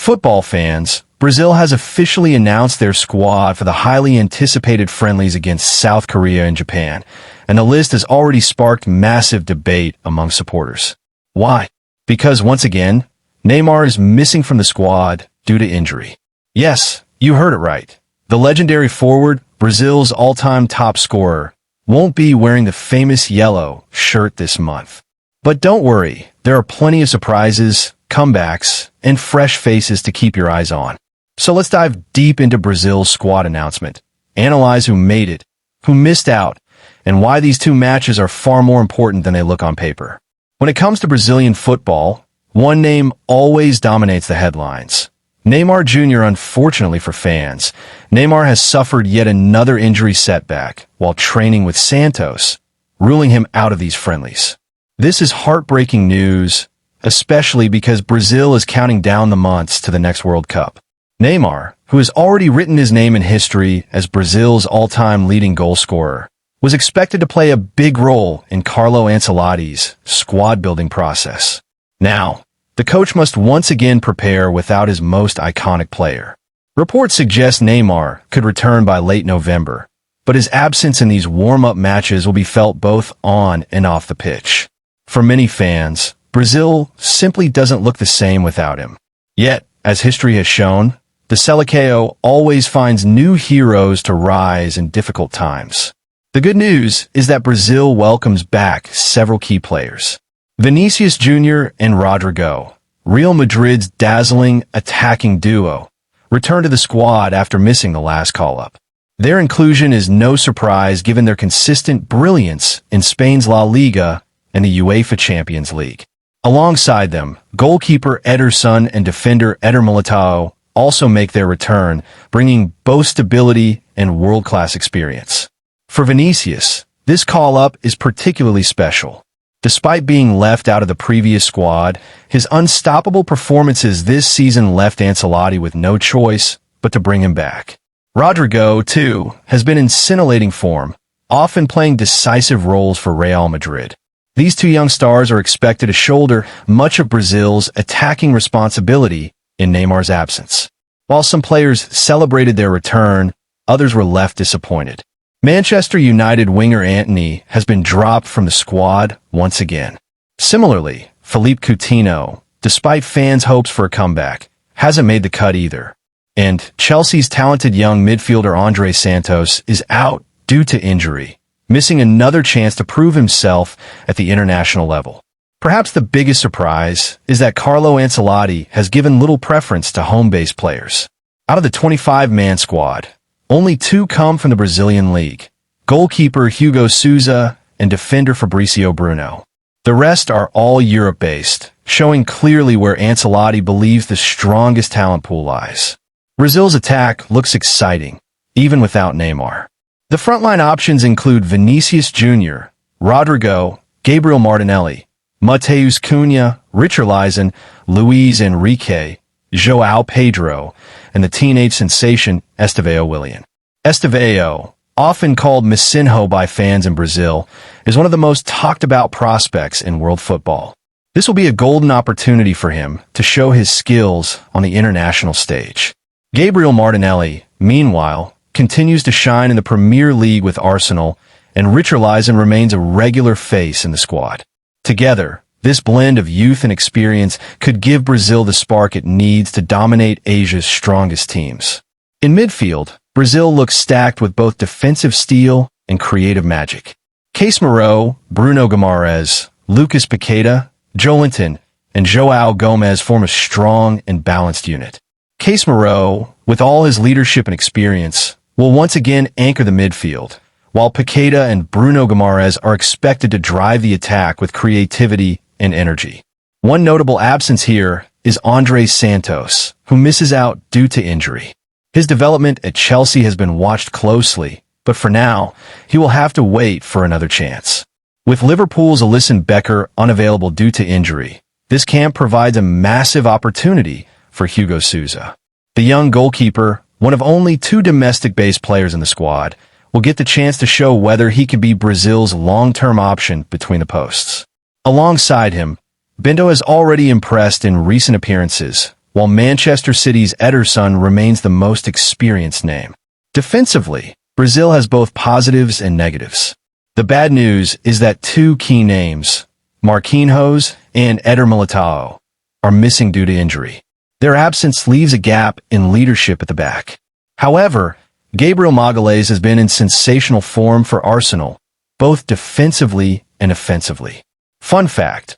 Football fans, Brazil has officially announced their squad for the highly anticipated friendlies against South Korea and Japan, and the list has already sparked massive debate among supporters. Why? Because once again, Neymar is missing from the squad due to injury. Yes, you heard it right. The legendary forward, Brazil's all-time top scorer, won't be wearing the famous yellow shirt this month. But don't worry, there are plenty of surprises, comebacks, and fresh faces to keep your eyes on. So let's dive deep into Brazil's squad announcement, analyze who made it, who missed out, and why these two matches are far more important than they look on paper. When it comes to Brazilian football, one name always dominates the headlines. Neymar Jr. Unfortunately for fans, Neymar has suffered yet another injury setback while training with Santos, ruling him out of these friendlies. This is heartbreaking news, especially because Brazil is counting down the months to the next World Cup. Neymar, who has already written his name in history as Brazil's all-time leading goal scorer, was expected to play a big role in Carlo Ancelotti's squad-building process. Now, the coach must once again prepare without his most iconic player. Reports suggest Neymar could return by late November, but his absence in these warm-up matches will be felt both on and off the pitch. For many fans, Brazil simply doesn't look the same without him. Yet, as history has shown, the Seleção always finds new heroes to rise in difficult times. The good news is that Brazil welcomes back several key players. Vinícius Júnior and Rodrygo, Real Madrid's dazzling attacking duo, returned to the squad after missing the last call-up. Their inclusion is no surprise given their consistent brilliance in Spain's La Liga and the UEFA Champions League. Alongside them, goalkeeper Ederson and defender Militão also make their return, bringing both stability and world-class experience. For Vinicius, this call-up is particularly special. Despite being left out of the previous squad, his unstoppable performances this season left Ancelotti with no choice but to bring him back. Rodrygo, too, has been in scintillating form, often playing decisive roles for Real Madrid. These two young stars are expected to shoulder much of Brazil's attacking responsibility in Neymar's absence. While some players celebrated their return, others were left disappointed. Manchester United winger Antony has been dropped from the squad once again. Similarly, Philippe Coutinho, despite fans' hopes for a comeback, hasn't made the cut either. And Chelsea's talented young midfielder André Santos is out due to injury, missing another chance to prove himself at the international level. Perhaps the biggest surprise is that Carlo Ancelotti has given little preference to home-based players. Out of the 25-man squad, only two come from the Brazilian league, goalkeeper Hugo Souza and defender Fabricio Bruno. The rest are all Europe-based, showing clearly where Ancelotti believes the strongest talent pool lies. Brazil's attack looks exciting, even without Neymar. The frontline options include Vinícius Júnior, Rodrygo, Gabriel Martinelli, Matheus Cunha, Richarlison, Luis Enrique, João Pedro, and the teenage sensation Estevão Willian. Estevao, often called Messinho by fans in Brazil, is one of the most talked-about prospects in world football. This will be a golden opportunity for him to show his skills on the international stage. Gabriel Martinelli, meanwhile, continues to shine in the Premier League with Arsenal, and Richarlison remains a regular face in the squad. Together, this blend of youth and experience could give Brazil the spark it needs to dominate Asia's strongest teams. In midfield, Brazil looks stacked with both defensive steel and creative magic. Casemiro, Bruno Guimarães, Lucas Paqueta, Joelinton, and João Gomes form a strong and balanced unit. Casemiro, with all his leadership and experience, will once again anchor the midfield, while Paqueta and Bruno Guimarães are expected to drive the attack with creativity and energy. One notable absence here is André Santos, who misses out due to injury. His development at Chelsea has been watched closely, but for now, he will have to wait for another chance. With Liverpool's Alisson Becker unavailable due to injury, this camp provides a massive opportunity for Hugo Souza. The young goalkeeper, one of only two domestic-based players in the squad, will get the chance to show whether he can be Brazil's long-term option between the posts. Alongside him, Bento has already impressed in recent appearances, while Manchester City's Ederson remains the most experienced name. Defensively, Brazil has both positives and negatives. The bad news is that two key names, Marquinhos and Eder Militão, are missing due to injury. Their absence leaves a gap in leadership at the back. However, Gabriel Magalhães has been in sensational form for Arsenal, both defensively and offensively. Fun fact,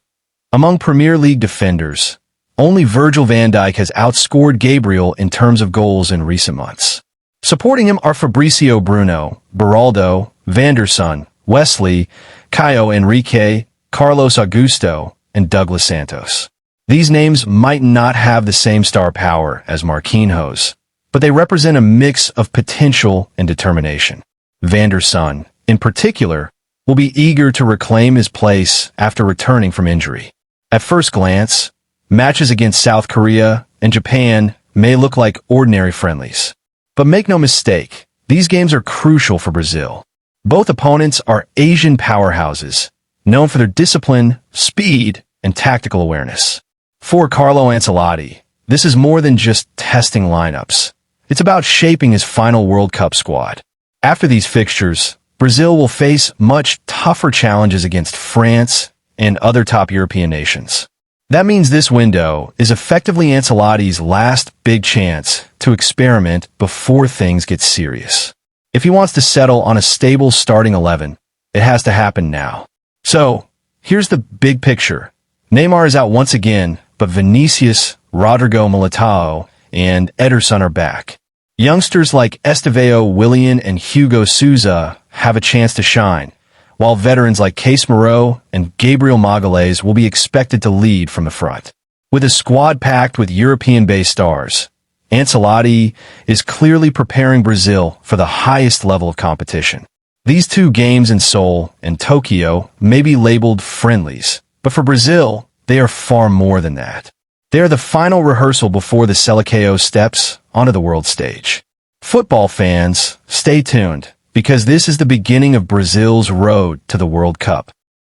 among Premier League defenders, only Virgil van Dijk has outscored Gabriel in terms of goals in recent months. Supporting him are Fabricio Bruno, Beraldo, Van der Sar, Wesley, Caio Henrique, Carlos Augusto, and Douglas Santos. These names might not have the same star power as Marquinhos, but they represent a mix of potential and determination. Van der Sar, in particular, will be eager to reclaim his place after returning from injury. At first glance, matches against South Korea and Japan may look like ordinary friendlies. But make no mistake, these games are crucial for Brazil. Both opponents are Asian powerhouses, known for their discipline, speed, and tactical awareness. For Carlo Ancelotti, this is more than just testing lineups. It's about shaping his final World Cup squad. After these fixtures, Brazil will face much tougher challenges against France and other top European nations. That means this window is effectively Ancelotti's last big chance to experiment before things get serious. If he wants to settle on a stable starting 11, it has to happen now. So, here's the big picture. Neymar is out once again, but Vinicius, Rodrygo, Militão, and Ederson are back. Youngsters like Estevao, Willian, and Hugo Souza have a chance to shine, while veterans like Case Moreau and Gabriel Magalhães will be expected to lead from the front. With a squad packed with European-based stars, Ancelotti is clearly preparing Brazil for the highest level of competition. These two games in Seoul and Tokyo may be labeled friendlies, but for Brazil, they are far more than that. They are the final rehearsal before the Seleção steps onto the world stage. Football fans, stay tuned, because this is the beginning of Brazil's road to the World Cup.